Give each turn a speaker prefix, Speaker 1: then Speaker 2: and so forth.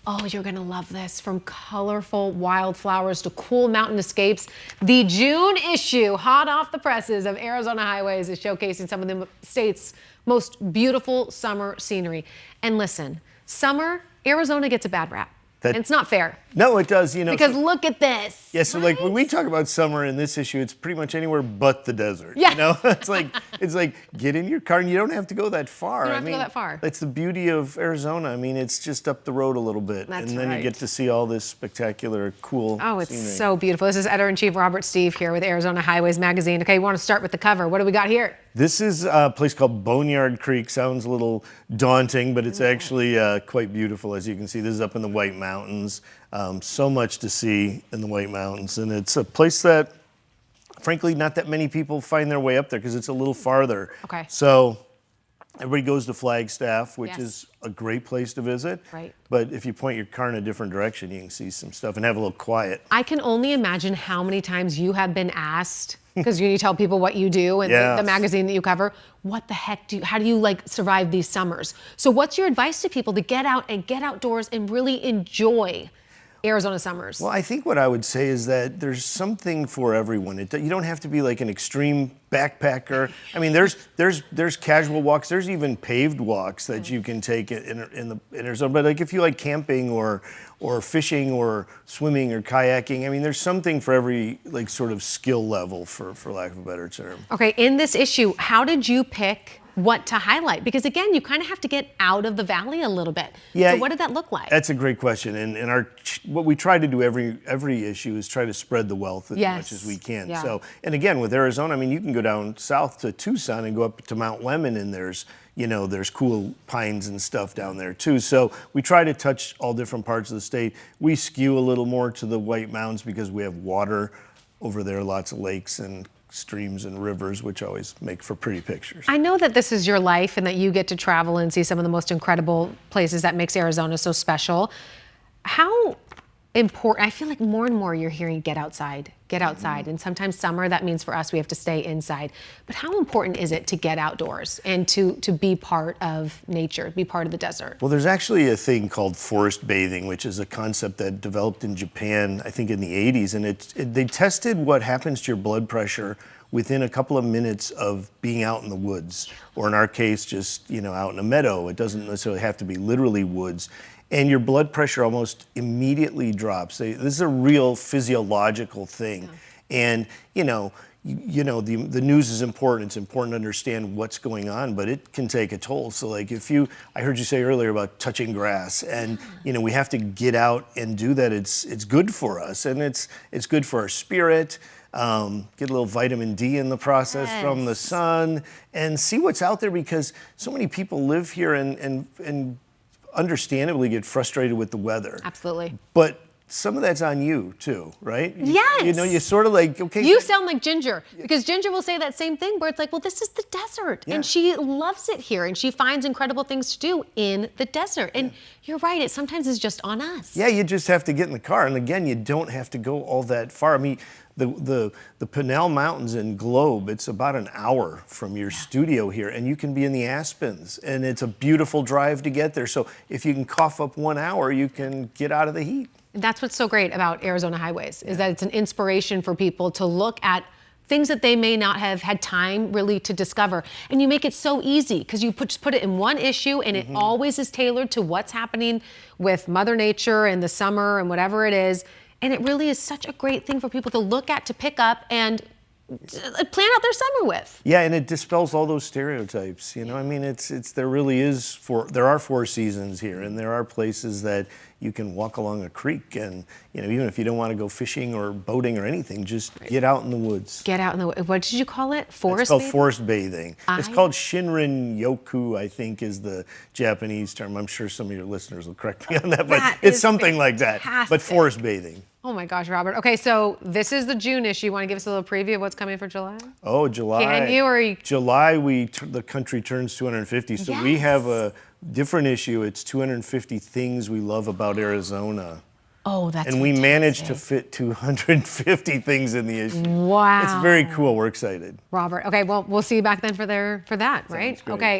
Speaker 1: Oh, you're gonna love this. From colorful wildflowers to cool mountain escapes, the June issue, hot off the presses of Arizona Highways, is showcasing some of the state's most beautiful summer scenery. And listen, summer, Arizona gets a bad rap. And it's not fair.
Speaker 2: No, it does, you know.
Speaker 1: Because look at this.
Speaker 2: Yeah, so like when we talk about summer in this issue, it's pretty much anywhere but the desert.
Speaker 1: Yeah.
Speaker 2: You know, it's like get in your car and you don't have to go that far.
Speaker 1: You don't have to go that far.
Speaker 2: That's the beauty of Arizona. I mean, it's just up the road a little bit.
Speaker 1: That's
Speaker 2: and then you get to see all this spectacular, cool
Speaker 1: it's
Speaker 2: scenery.
Speaker 1: so beautiful. This is Editor-in-Chief Robert Steve here with Arizona Highways Magazine. Okay, we want to start with the cover. What do we got here?
Speaker 2: This is a place called Boneyard Creek. Sounds a little daunting, but it's actually quite beautiful. As you can see, this is up in the White Mountains. So much to see in the White Mountains. And it's a place that, frankly, not that many people find their way up there because it's a little farther.
Speaker 1: Okay.
Speaker 2: So everybody goes to Flagstaff, which
Speaker 1: Yes.
Speaker 2: is a great place to visit.
Speaker 1: Right.
Speaker 2: But if you point your car in a different direction, you can see some stuff and have a little quiet.
Speaker 1: I can only imagine how many times you have been asked, because you tell people what you do and
Speaker 2: Yes.
Speaker 1: the magazine that you cover, what the heck how do you like survive these summers? So what's your advice to people to get out and get outdoors and really enjoy Arizona summers?
Speaker 2: Well, I think what I would say is that there's something for everyone. You don't have to be like an extreme backpacker. I mean, there's casual walks. There's even paved walks that you can take in Arizona. But like if you like camping or fishing or swimming or kayaking, I mean, there's something for every like sort of skill level, for lack of a better term.
Speaker 1: Okay, in this issue, how did you pick what to highlight? Because again, you kind of have to get out of the valley a little bit.
Speaker 2: Yeah.
Speaker 1: So what did that look like?
Speaker 2: That's a great question. And what we try to do every issue is try to spread the wealth as much as we can.
Speaker 1: Yeah.
Speaker 2: So, and again, with Arizona, I mean, you can go down south to Tucson and go up to Mount Lemmon, and there's cool pines and stuff down there too. So we try to touch all different parts of the state. We skew a little more to the White Mountains because we have water over there, lots of lakes and streams and rivers, which always make for pretty pictures.
Speaker 1: I know that this is your life and that you get to travel and see some of the most incredible places that makes Arizona so special. How important, I feel like more and more you're hearing get outside. And sometimes summer, that means for us, we have to stay inside. But how important is it to get outdoors and to be part of nature, be part of the desert?
Speaker 2: Well, there's actually a thing called forest bathing, which is a concept that developed in Japan, I think in the 80s. And they tested what happens to your blood pressure within a couple of minutes of being out in the woods, or in our case, just out in a meadow. It doesn't necessarily have to be literally woods. And your blood pressure almost immediately drops. This is a real physiological thing. Yeah. And the news is important. It's important to understand what's going on, but it can take a toll. So like I heard you say earlier about touching grass, and we have to get out and do that. It's good for us, and it's good for our spirit. Get a little vitamin D in the process from the sun, and see what's out there, because so many people live here and understandably get frustrated with the weather.
Speaker 1: Absolutely.
Speaker 2: But some of that's on you too, right?
Speaker 1: Yes.
Speaker 2: You sort of like, okay.
Speaker 1: You sound like Ginger, because Ginger will say that same thing where it's like, well, this is the desert. Yeah. And she loves it here, and she finds incredible things to do in the desert. And you're right, it sometimes is just on us.
Speaker 2: Yeah, you just have to get in the car. And again, you don't have to go all that far. I mean, the Pinnell Mountains in Globe, it's about an hour from your studio here, and you can be in the Aspens, and it's a beautiful drive to get there. So if you can cough up 1 hour, you can get out of the heat.
Speaker 1: That's what's so great about Arizona Highways, is that it's an inspiration for people to look at things that they may not have had time really to discover. And you make it so easy, because you just put it in one issue, and it always is tailored to what's happening with Mother Nature and the summer and whatever it is. And it really is such a great thing for people to look at, to pick up, and plan out their summer with.
Speaker 2: Yeah, and it dispels all those stereotypes. I mean, there are 4 seasons here, and there are places that you can walk along a creek, and even if you don't want to go fishing or boating or anything, just get out in the woods.
Speaker 1: Get out in the woods. What did you call it? Forest?
Speaker 2: It's called forest bathing. It's called Shinrin Yoku, I think, is the Japanese term. I'm sure some of your listeners will correct me on that, but it's something like that. But forest bathing.
Speaker 1: Oh my gosh, Robert. Okay, so this is the June issue. You want to give us a little preview of what's coming for July?
Speaker 2: Oh, July.
Speaker 1: Can you, or are you...
Speaker 2: July, the country turns 250. So we have a different issue. It's 250 things we love about Arizona.
Speaker 1: Oh, that's
Speaker 2: And we managed to fit 250 things in the issue.
Speaker 1: Wow.
Speaker 2: It's very cool. We're excited.
Speaker 1: Robert. Okay, well, we'll see you back then for that, right?
Speaker 2: Sounds great.
Speaker 1: Okay.